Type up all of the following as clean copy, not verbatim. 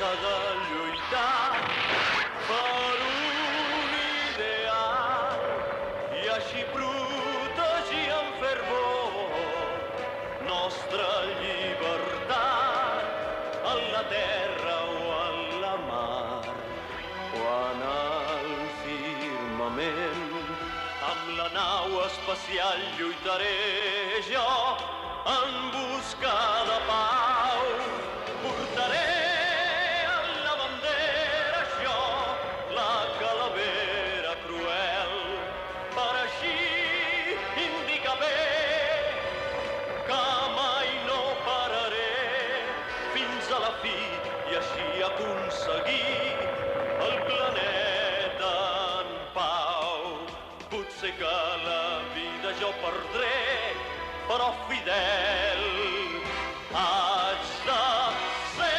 s'ha de lluitar per un ideal i així protegir amb fervor nostra llibertat en la terra o en la mar o en el firmament. Amb la nau espacial lluitaré jo en busca de pau. Portaré en la bandera jo la calavera cruel per així indicar bé que mai no pararé fins a la fi i així aconseguir el planeta en pau. Potser que la vida jo perdré, però fidel haig de ser.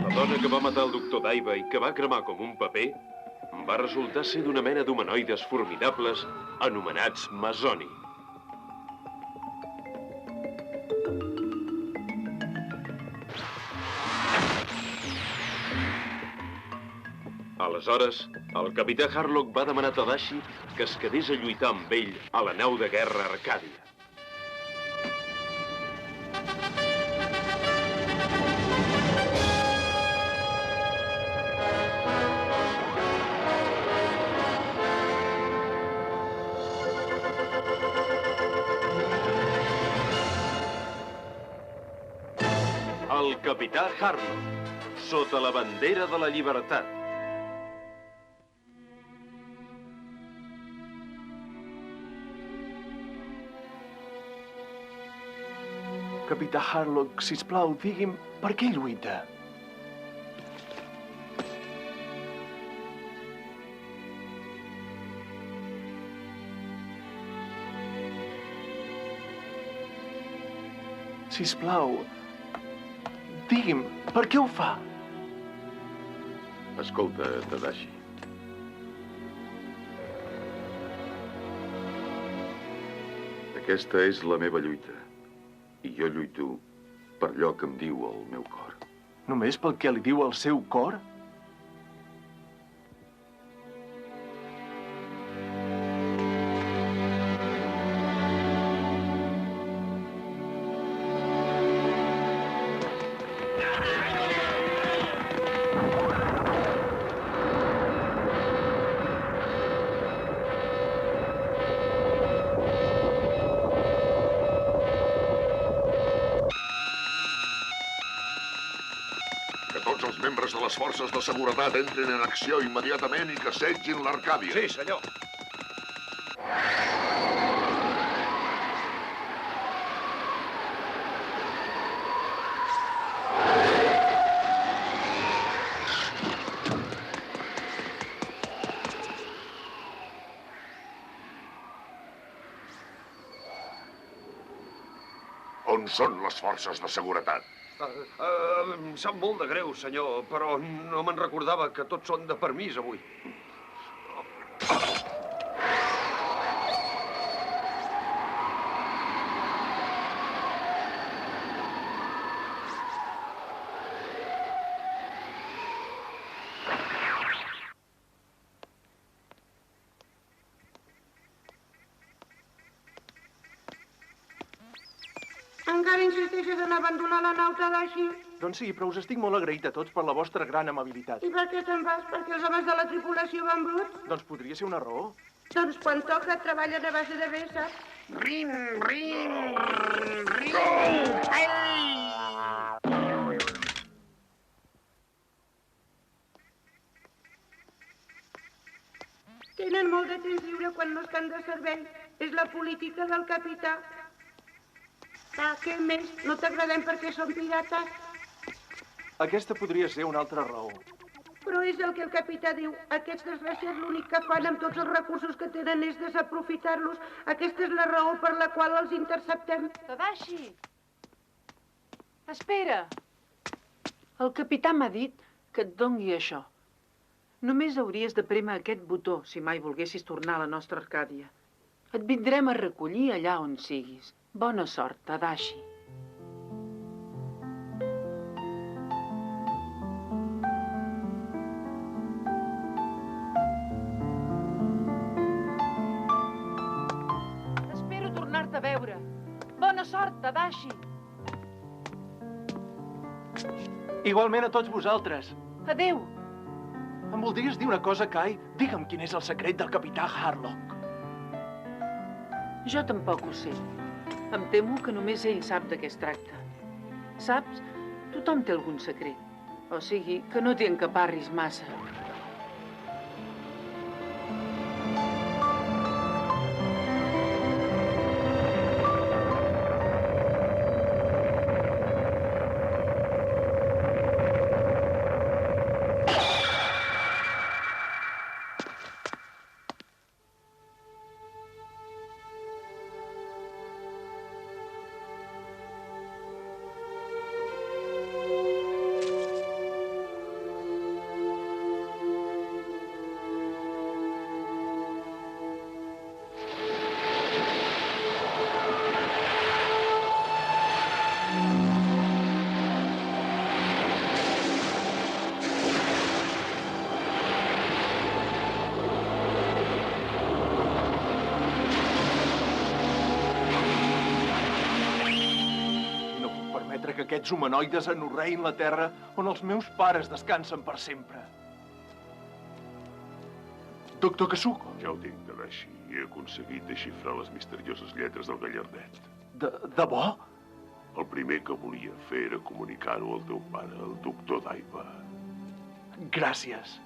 La dona que va matar el doctor Daiba i que va cremar com un paper va resultar ser d'una mena d'humanoides formidables anomenats Masoni. Aleshores, el capità Harlock va demanar a Tadashi que es quedés a lluitar amb ell a la nau de guerra Arcàdia. El capità Harlock, sota la bandera de la llibertat. Capità Harlock, sisplau, digui'm per què lluita? Sisplau, digui'm, per què ho fa? Escolta, Tadashi. Aquesta és la meva lluita. I jo lluito per allò que em diu el meu cor. Només pel que li diu el seu cor? Tots els membres de les forces de seguretat entrin en acció immediatament i que assetgin l'Arcàdia. Sí, senyor. On són les forces de seguretat? Em sap molt de greu, senyor, però no me'n recordava que tots són de permís avui. Encara insisteixes en abandonar la nau, Tadashi? Doncs sí, però us estic molt agraït a tots per la vostra gran amabilitat. I per què te'n vas? Perquè els homes de la tripulació van bruts? Doncs podria ser una raó. Doncs quan toca treballen a base de bé, saps? Rin, rin, rin. Ai! Tenen molt de temps lliure quan no estan de servei. És la política del capità. Què més? No t'agradem perquè som pirates? Aquesta podria ser una altra raó. Però és el que el capità diu. Aquests desgraciats l'únic que fan amb tots els recursos que tenen és desaprofitar-los. Aquesta és la raó per la qual els interceptem. Tadashi! Espera! El capità m'ha dit que et dongui això. Només hauries de prémer aquest botó si mai volguessis tornar a la nostra Arcàdia. Et vindrem a recollir allà on siguis. Bona sort, Tadashi. Espero tornar-te a veure. Bona sort, Tadashi. Igualment a tots vosaltres. Adéu. Em voldries dir una cosa, Kai? Digue'm quin és el secret del capità Harlock. Jo tampoc ho sé. Em temo que només ell sap de què es tracta. Saps? Tothom té algun secret. O sigui, que no t'hi encaparris massa. Que aquests humanoides anorreïn la terra on els meus pares descansen per sempre. Doctor Kasuko. Ja ho tinc, Tadashi. He aconseguit desxifrar les misterioses lletres del gallardet. De bo? El primer que volia fer era comunicar-ho al teu pare, el doctor Daiba. Gràcies.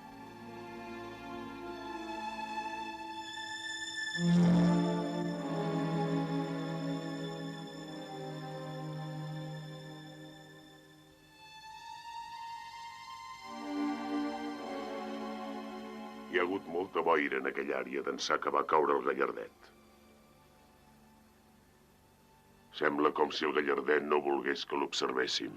Hi ha hagut molta boira en aquella àrea d'ençà que va caure el gallardet. Sembla com si el gallardet no volgués que l'observéssim.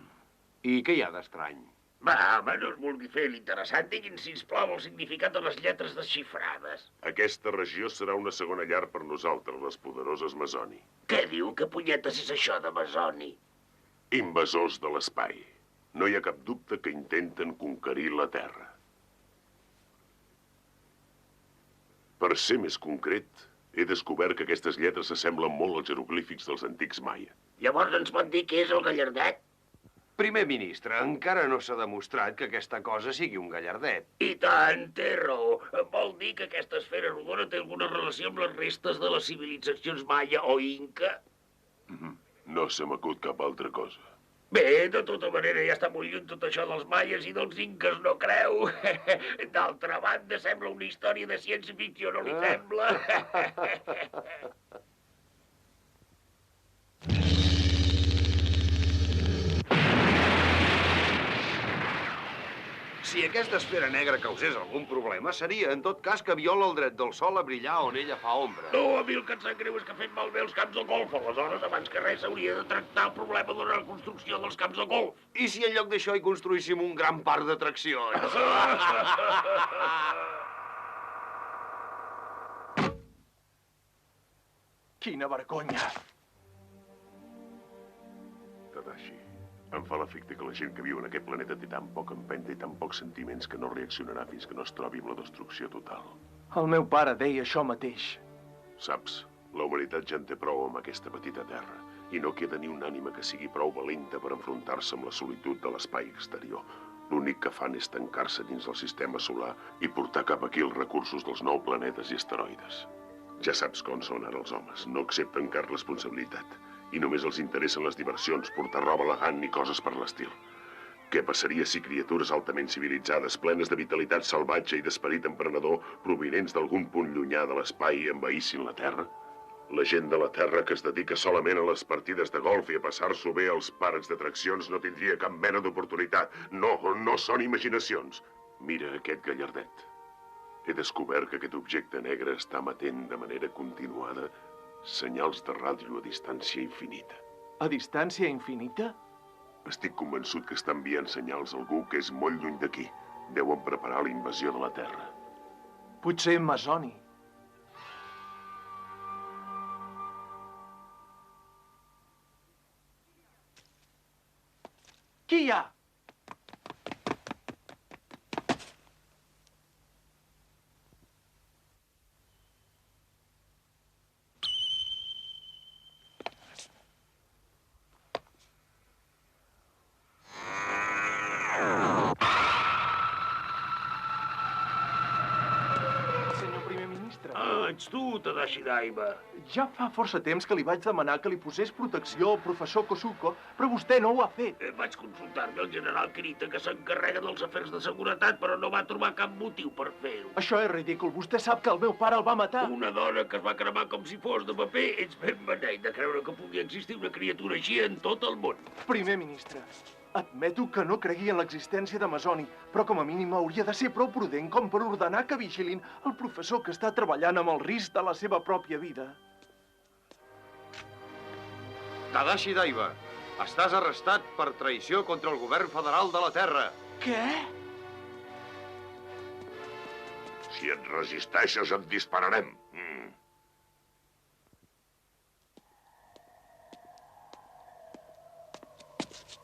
I què hi ha d'estrany? Va, home, no es vulgui fer l'interessant. Digui'm, sisplau, el significat de les lletres desxifrades. Aquesta regió serà una segona llar per nosaltres, les poderoses Mazoni. Què diu? Que punyetes és això de Mazoni? Invasors de l'espai. No hi ha cap dubte que intenten conquerir la Terra. Per ser més concret, he descobert que aquestes lletres s'assemblen molt als jeroglífics dels antics maia. Llavors ens pot dir què és el gallardet? Primer ministre, encara no s'ha demostrat que aquesta cosa sigui un gallardet. I tant, té raó. Vol dir que aquesta esfera rodona té alguna relació amb les restes de les civilitzacions maia o inca? No se m'acut cap altra cosa. Bé, de tota manera, ja està molt lluny tot això dels maies i dels inques, no creu? D'altra banda, sembla una història de ciència-ficció, no li sembla? Si aquesta esfera negra causés algun problema, seria, en tot cas, que viola el dret del sol a brillar on ella fa ombra. No, a mi el que em sap greu és que ha fet malbé els camps de golf. Aleshores, abans que res, s'hauria de tractar el problema d'una reconstrucció dels camps de golf. I si en lloc d'això hi construíssim un gran parc d'atraccions? Quina vergonya! Tadashi, em fa l'efecte que la gent que viu en aquest planeta té tan poca empenta i tan pocs sentiments que no reaccionarà fins que no es trobi amb la destrucció total. El meu pare deia això mateix. Saps, la humanitat ja en té prou amb aquesta petita terra i no queda ni una ànima que sigui prou valenta per enfrontar-se amb la solitud de l'espai exterior. L'únic que fan és tancar-se dins del sistema solar i portar cap aquí els recursos dels 9 planetes i asteroides. Ja saps com són ara els homes, no accepten cap responsabilitat i només els interessen les diversions, portar roba elegant i coses per l'estil. Què passaria si criatures altament civilitzades, plenes de vitalitat salvatge i d'esperit emprenedor, provinents d'algun punt llunyà de l'espai, envaïssin la Terra? La gent de la Terra que es dedica solament a les partides de golf i a passar-s'ho bé als parcs d'atraccions no tindria cap mena d'oportunitat. No, no són imaginacions. Mira aquest gallardet. He descobert que aquest objecte negre està emetent de manera continuada senyals de ràdio a distància infinita. A distància infinita? Estic convençut que està enviant senyals a algú que és molt lluny d'aquí. Deuen preparar la invasió de la Terra. Potser Masoni. Qui hi ha? Senyor primer ministre. Ah, ets tu, Tadashi Daiba. Ja fa força temps que li vaig demanar que li posés protecció al professor Kosuko, però vostè no ho ha fet. Vaig consultar-me el general Kirita, que s'encarrega dels afers de seguretat, però no va trobar cap motiu per fer-ho. Això és ridícul. Vostè sap que el meu pare el va matar. Una dona que es va cremar com si fos de paper. Ets ben beneit de creure que pugui existir una criatura així en tot el món. Primer ministre, admeto que no cregui en l'existència de Masoni, però com a mínim hauria de ser prou prudent com per ordenar que vigilin el professor que està treballant amb el risc de la seva pròpia vida. Tadashi Daiba, estàs arrestat per traïció contra el govern federal de la Terra. Què? Si et resisteixes, et dispararem.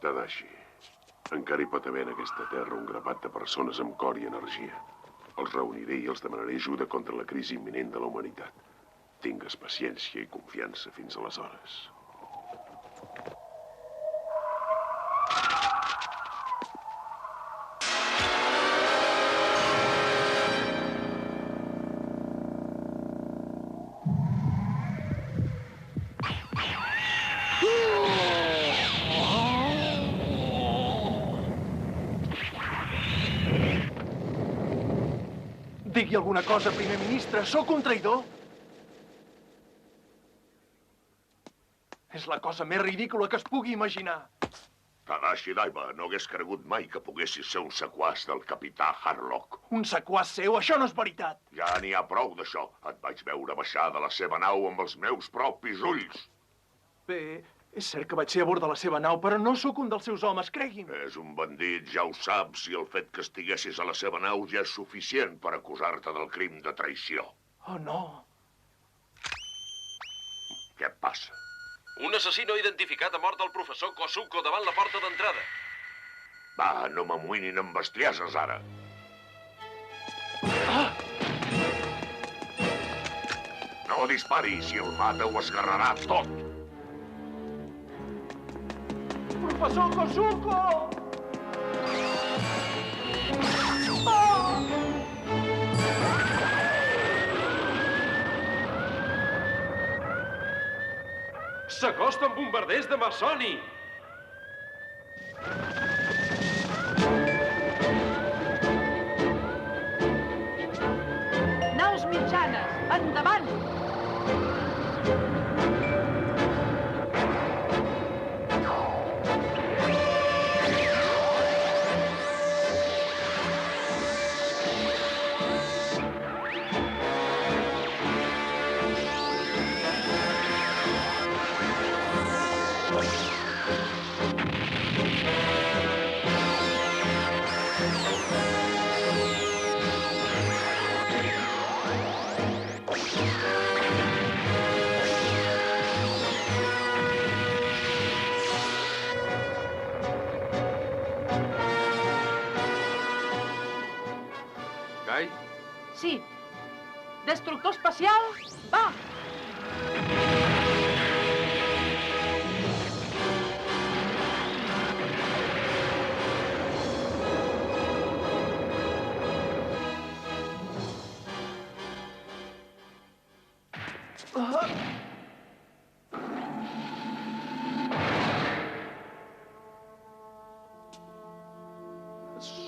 Tadashi, encara hi pot haver en aquesta terra un grapat de persones amb cor i energia. Els reuniré i els demanaré ajuda contra la crisi imminent de la humanitat. Tingues paciència i confiança fins aleshores. Digui alguna cosa, primer ministre. Sóc un traïdor? És la cosa més ridícula que es pugui imaginar. Tadashi Daiba, no hagués cregut mai que poguessis ser un sequàs del capità Harlock. Un sequàs seu? Això no és veritat. Ja n'hi ha prou d'això. Et vaig veure baixar de la seva nau amb els meus propis ulls. Bé, és cert que vaig ser a bord de la seva nau, però no sóc un dels seus homes, cregui'm. És un bandit, ja ho saps, i el fet que estiguessis a la seva nau ja és suficient per acusar-te del crim de traïció. Oh, no. Què passa? Un assassí no identificat ha mort el professor Kosuko davant la porta d'entrada. Va, no m'amoïnin amb bestieses, ara. No dispari, si el mata ho esgarrarà tot. Professor Kosuko! S'acosten bombarders de Masoni! Naus mitjanes, endavant! Gai? Sí. Destructor espacial, va!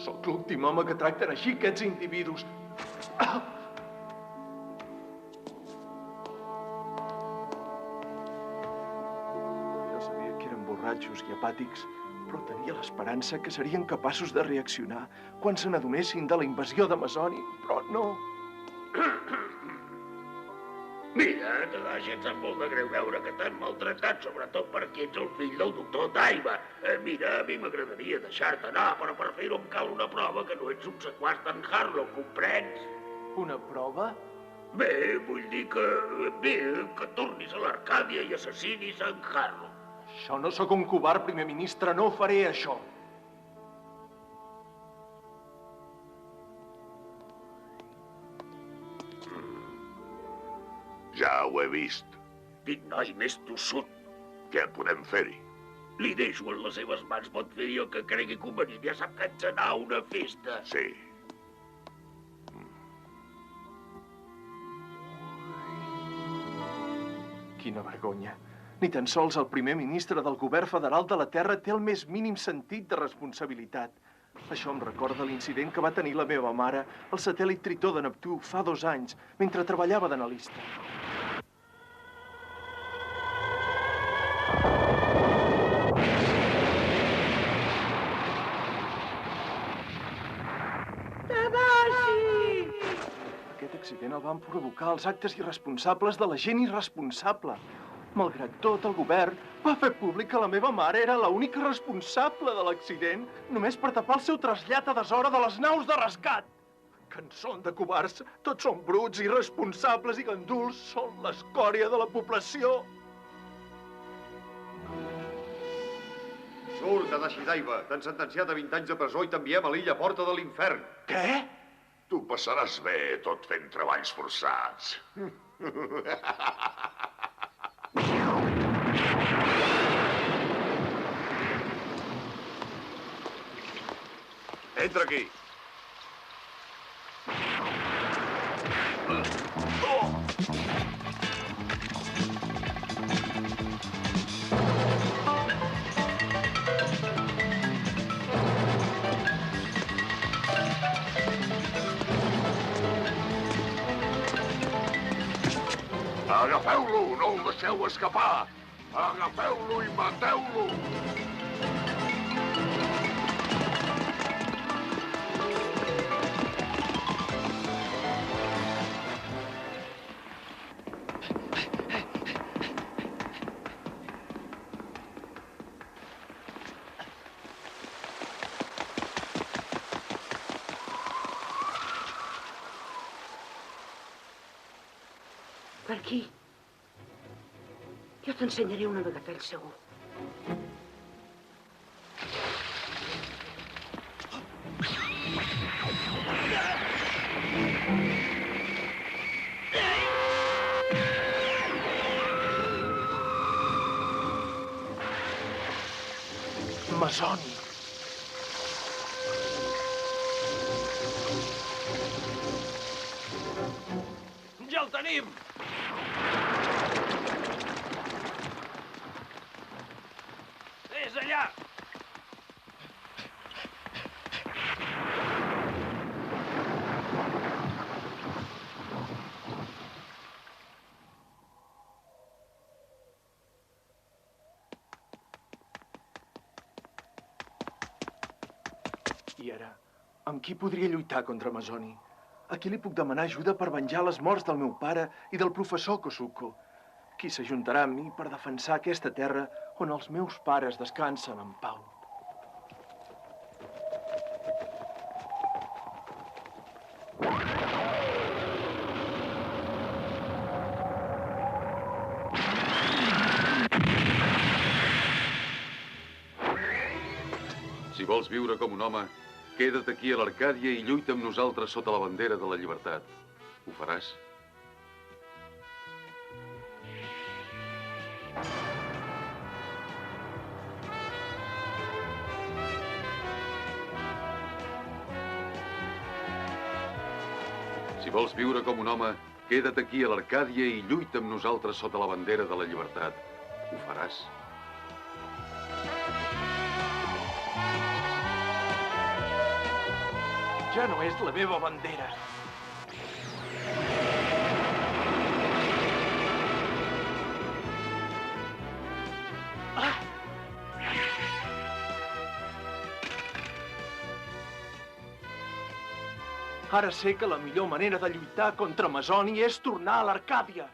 Sóc l'últim home que tracten així aquests individus. Jo sabia que eren borratxos. borratxos i apàtics, però tenia l'esperança que serien capaços de reaccionar quan se n'adonessin de la invasió d'Amazònia, però no. Mira, Tadashi, em sap molt de greu veure que t'han maltratat, sobretot perquè ets el fill del doctor Taiba. Mira, a mi m'agradaria deixar-te anar, però per fer-ho em cal una prova que no ets un sequast d'en Harlow, comprens? Una prova? Bé, vull dir que tornis a l'Arcàdia i assassinis en Harlow. Jo no sóc un covard, primer ministre, no faré això. Ja ho he vist. Quin noi més tossut. Què podem fer-hi? Li deixo en les seves mans, pot fer el que cregui convenient. Ja sap que haig d'anar a una festa. Sí. Quina vergonya. Ni tan sols el primer ministre del govern federal de la Terra té el més mínim sentit de responsabilitat. Això em recorda l'incident que va tenir la meva mare al satèl·lit Tritó de Neptú fa 2 anys, mentre treballava d'analista. Tadashi! Aquest accident el van provocar els actes irresponsables de la gent irresponsable. Malgrat tot, el govern va fer públic que la meva mare era l'única responsable de l'accident, només per tapar el seu trasllat a deshora de les naus de rescat. Que en són de covards, tots són bruts, irresponsables i ganduls, són l'escòria de la població. Surt, Tadashi Daiba. T'han sentenciat a 20 anys de presó i t'enviem a l'illa Porta de l'Infern. Què? Tu passaràs bé tot fent treballs forçats. Entra aquí. Agafeu-lo, no el deixeu escapar! Agafeu-lo i mateu-lo! Per aquí. Jo t'ensenyaré un amagatall segur. Amazònia. Ja el tenim! És allà! I ara, amb qui podria lluitar contra Amazoni? A qui li puc demanar ajuda per venjar les morts del meu pare i del professor Kosuko? Qui s'ajuntarà amb mi per defensar aquesta terra on els meus pares descansen en pau? Si vols viure com un home, queda't aquí a l'Arcàdia i lluita amb nosaltres sota la bandera de la llibertat. Ho faràs? Si vols viure com un home, queda't aquí a l'Arcàdia i lluita amb nosaltres sota la bandera de la llibertat. Ho faràs? Ja no és la meva bandera. Ara sé que la millor manera de lluitar contra Amazoni és tornar a l'Arcàdia.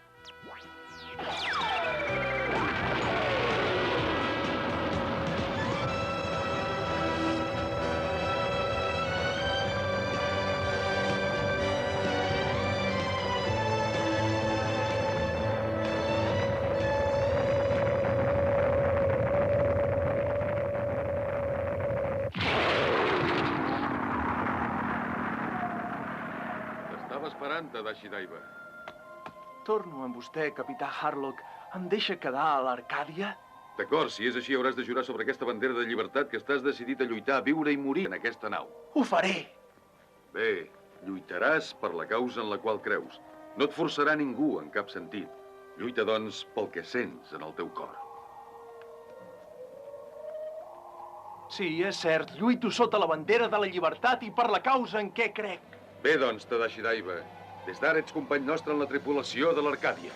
Esperant, Tadashi Daiba. Torno amb vostè, capità Harlock. Em deixa quedar a l'Arcàdia? D'acord, si és així, hauràs de jurar sobre aquesta bandera de llibertat que estàs decidit a lluitar, a viure i morir en aquesta nau. Ho faré! Bé, lluitaràs per la causa en la qual creus. No et forçarà ningú, en cap sentit. Lluita, doncs, pel que sents en el teu cor. Sí, és cert. Lluito sota la bandera de la llibertat i per la causa en què crec. Bé, doncs, Tadashi Daiba, des d'ara ets company nostre en la tripulació de l'Arcàdia.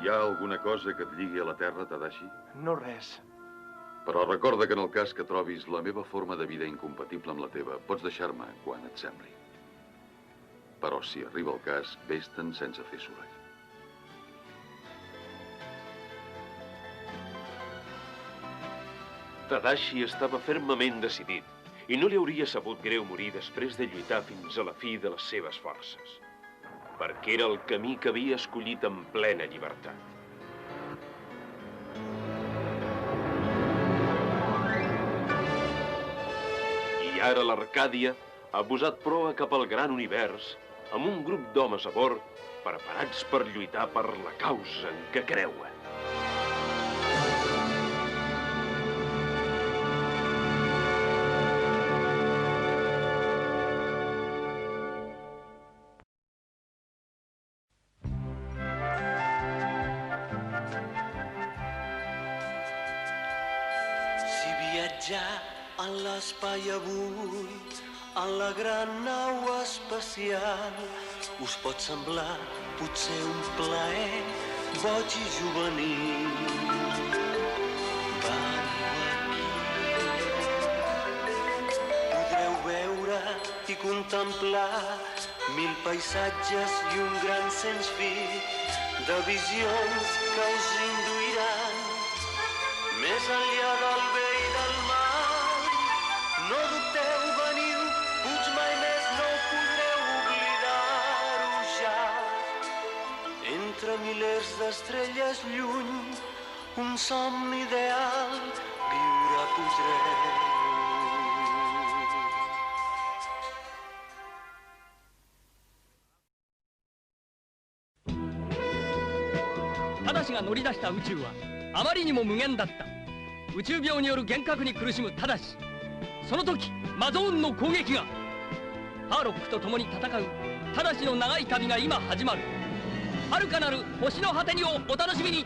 Hi ha alguna cosa que et lligui a la terra, Tadashi? No res. Però recorda que en el cas que trobis la meva forma de vida incompatible amb la teva, pots deixar-me quan et sembli. Però si arriba el cas, vés-te'n sense fer soroll. Tadashi estava fermament decidit i no li hauria sabut greu morir després de lluitar fins a la fi de les seves forces, perquè era el camí que havia escollit en plena llibertat. I ara l'Arcàdia ha posat proa cap al gran univers amb un grup d'homes a bord preparats per lluitar per la causa en què creuen. Viatjar en l'espai avui, en la gran nau espacial, us pot semblar potser un plaer boig i juvenil. Veniu aquí. Podreu veure i contemplar 1000 paisatges i un gran sens fi de visions que us induiran més enllà del bé i del mal. No dubteu, veniu, puig mai més no podreu oblidar-ho ja. Entre milers d'estrelles lluny, un somni ideal viure podreu. 正が乗り出した宇宙はあまりにも無限だった。宇宙病による幻覚に苦しむただし、その時マゾーンの攻撃が。ハーロックと共に戦うただしの長い旅が今始まる。遥かなる星の果てにをお楽しみに。